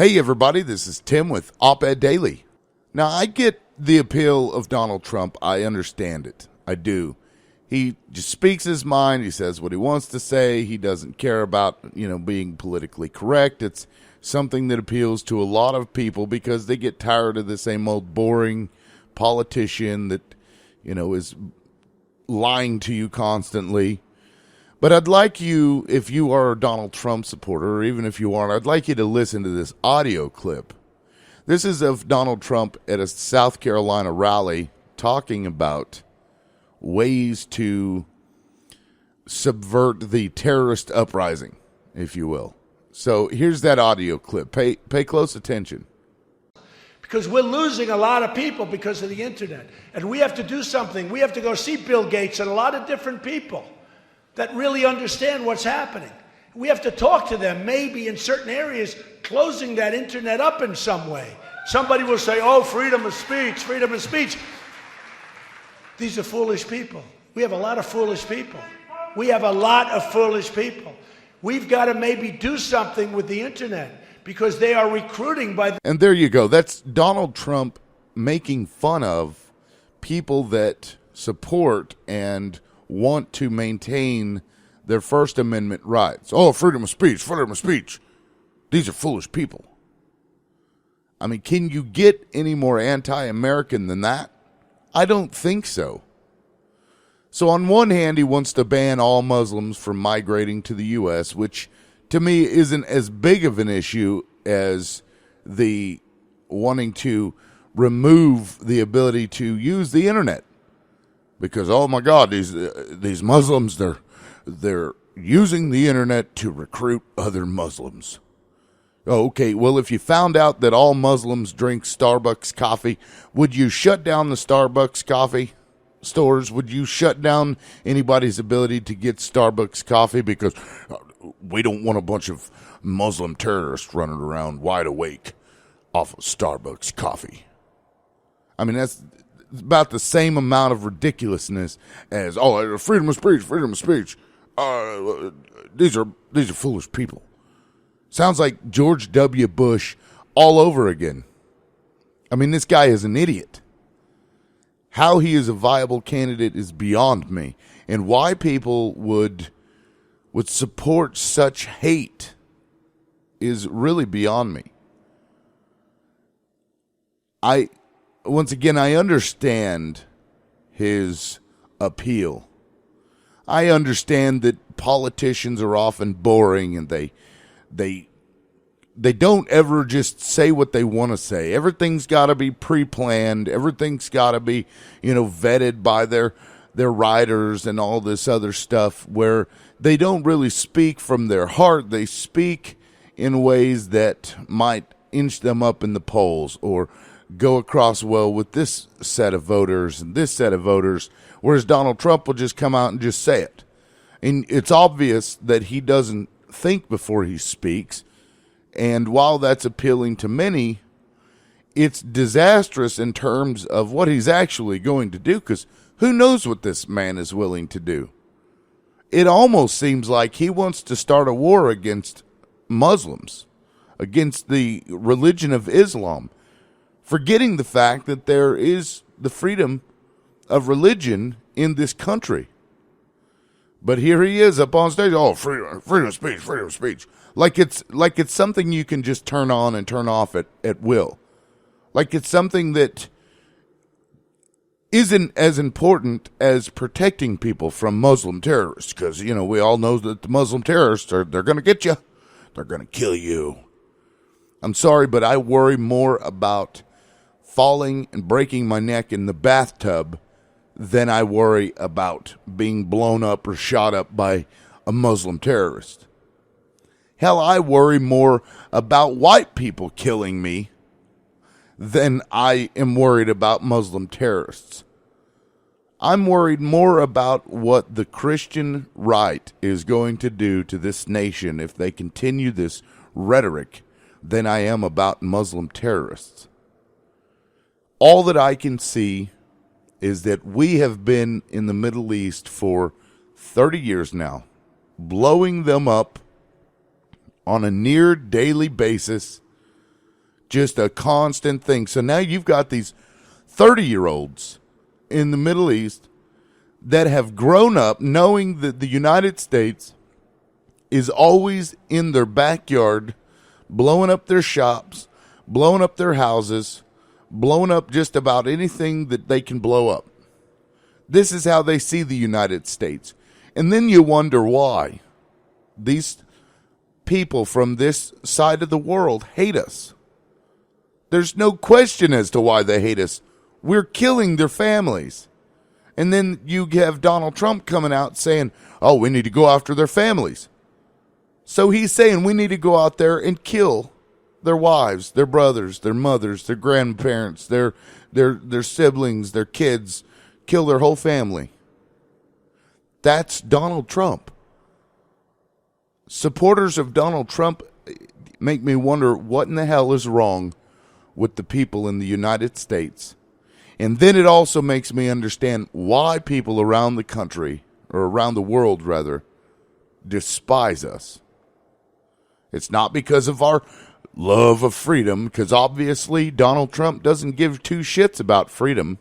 Hey everybody, this is Tim with Op-Ed Daily. Now I get the appeal of Donald Trump. I understand it. I do. He just speaks his mind. He says what he wants to say. He doesn't care about, being politically correct. It's something that appeals to a lot of people because they get tired of the same old boring politician that, is lying to you constantly. But I'd like you, if you are a Donald Trump supporter, or even if you aren't, I'd like you to listen to this audio clip. This is of Donald Trump at a South Carolina rally talking about ways to subvert the terrorist uprising, if you will. So here's that audio clip. Pay close attention. Because we're losing a lot of people because of the internet. And we have to do something. We have to go see Bill Gates and a lot of different people that really understand what's happening. We have to talk to them, maybe in certain areas, closing that internet up in some way. Somebody will say, oh, freedom of speech, freedom of speech. These are foolish people. We have a lot of foolish people. We have a lot of foolish people. We've got to maybe do something with the internet because they are recruiting by... And there you go. That's Donald Trump making fun of people that support and want to maintain their First Amendment rights. Oh, freedom of speech, freedom of speech. These are foolish people. I mean, can you get any more anti-American than that? I don't think so. So on one hand, he wants to ban all Muslims from migrating to the U.S., which to me isn't as big of an issue as the wanting to remove the ability to use the internet. Because, oh my God, these Muslims, they're using the internet to recruit other Muslims. Oh, okay, well, if you found out that all Muslims drink Starbucks coffee, would you shut down the Starbucks coffee stores? Would you shut down anybody's ability to get Starbucks coffee because we don't want a bunch of Muslim terrorists running around wide awake off of Starbucks coffee? I mean, that's about the same amount of ridiculousness as, oh, freedom of speech, freedom of speech. These are foolish people. Sounds like George W. Bush all over again. I mean, this guy is an idiot. How he is a viable candidate is beyond me. And why people would support such hate is really beyond me. Once again, I understand his appeal. I understand that politicians are often boring and they don't ever just say what they want to say. Everything's got to be pre-planned. Everything's got to be, vetted by their writers and all this other stuff where they don't really speak from their heart. They speak in ways that might inch them up in the polls or go across well with this set of voters and this set of voters, whereas Donald Trump will just come out and just say it. And it's obvious that he doesn't think before he speaks. And while that's appealing to many, it's disastrous in terms of what he's actually going to do, because who knows what this man is willing to do. It almost seems like he wants to start a war against Muslims, against the religion of Islam, forgetting the fact that there is the freedom of religion in this country. But here he is up on stage. Oh, freedom of speech, freedom of speech. Like it's something you can just turn on and turn off at will. Like it's something that isn't as important as protecting people from Muslim terrorists. Because, we all know that the Muslim terrorists, they're going to get you. They're going to kill you. I'm sorry, but I worry more about falling and breaking my neck in the bathtub than I worry about being blown up or shot up by a Muslim terrorist. Hell, I worry more about white people killing me than I am worried about Muslim terrorists. I'm worried more about what the Christian right is going to do to this nation if they continue this rhetoric than I am about Muslim terrorists. All that I can see is that we have been in the Middle East for 30 years now, blowing them up on a near daily basis Just a constant thing. So now you've got these 30-year-olds in the Middle East that have grown up knowing that the United States is always in their backyard, blowing up their shops, blowing up their houses, blowing up just about anything that they can blow up. This is how they see the United States. And then you wonder why these people from this side of the world hate us. There's no question as to why they hate us. We're killing their families. And then you have Donald Trump coming out saying, oh, we need to go after their families. So he's saying we need to go out there and kill their wives, their brothers, their mothers, their grandparents, their siblings, their kids, kill their whole family. That's Donald Trump. Supporters of Donald Trump make me wonder what in the hell is wrong with the people in the United States. And then it also makes me understand why people around the country, or around the world rather, despise us. It's not because of our love of freedom, because obviously Donald Trump doesn't give two shits about freedom.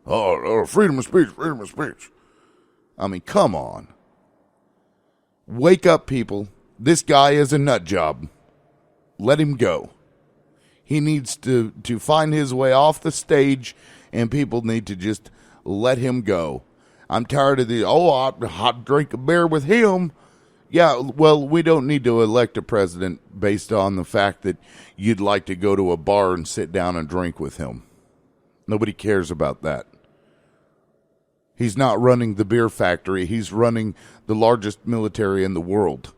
Oh, freedom of speech, freedom of speech. I mean, come on. Wake up, people. This guy is a nut job. Let him go. He needs to find his way off the stage, and people need to just let him go. I'm tired of the, I'd drink a beer with him. Yeah, well, we don't need to elect a president based on the fact that you'd like to go to a bar and sit down and drink with him. Nobody cares about that. He's not running the beer factory. He's running the largest military in the world.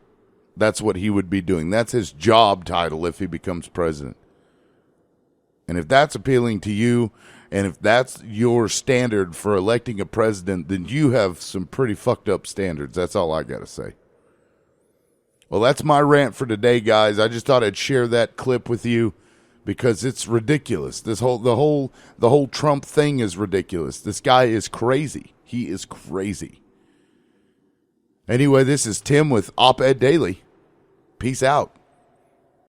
That's what he would be doing. That's his job title if he becomes president. And if that's appealing to you, and if that's your standard for electing a president, then you have some pretty fucked up standards. That's all I got to say. Well, that's my rant for today, guys. I just thought I'd share that clip with you because it's ridiculous. The whole Trump thing is ridiculous. This guy is crazy. He is crazy. Anyway, this is Tim with Op-Ed Daily. Peace out.